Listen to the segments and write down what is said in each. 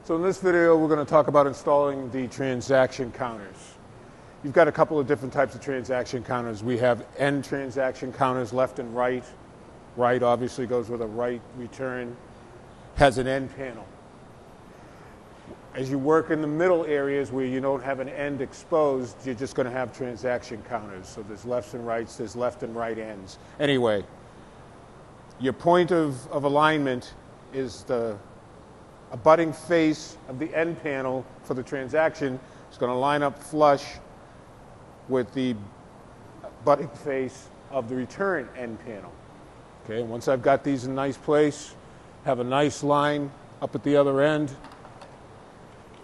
So in this video, we're going to talk about installing the transaction counters. You've got a couple of different types of transaction counters. We have end transaction counters, left and right. Right obviously goes with a right return, has an end panel. As you work in the middle areas where you don't have an end exposed, you're just going to have transaction counters. So there's lefts and rights, there's left and right ends. Anyway, your point of alignment is the abutting face of the end panel for the transaction is going to line up flush with the abutting face of the return end panel. Okay, once I've got these in a nice place, have a nice line up at the other end,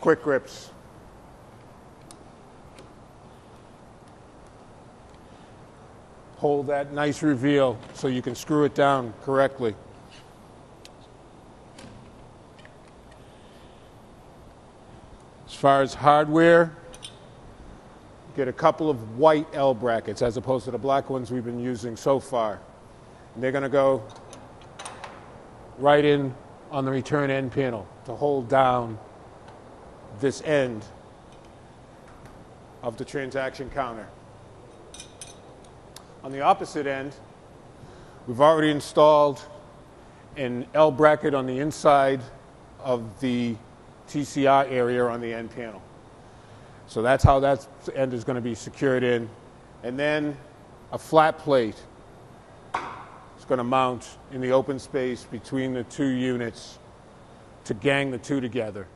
quick grips. Hold that nice reveal so you can screw it down correctly. As far as hardware, get a couple of white L brackets as opposed to the black ones we've been using so far. And they're going to go right in on the return end panel to hold down this end of the transaction counter. On the opposite end, we've already installed an L bracket on the inside of the TCR area on the end panel. So that's how that end is going to be secured in. And then a flat plate is going to mount in the open space between the two units to gang the two together.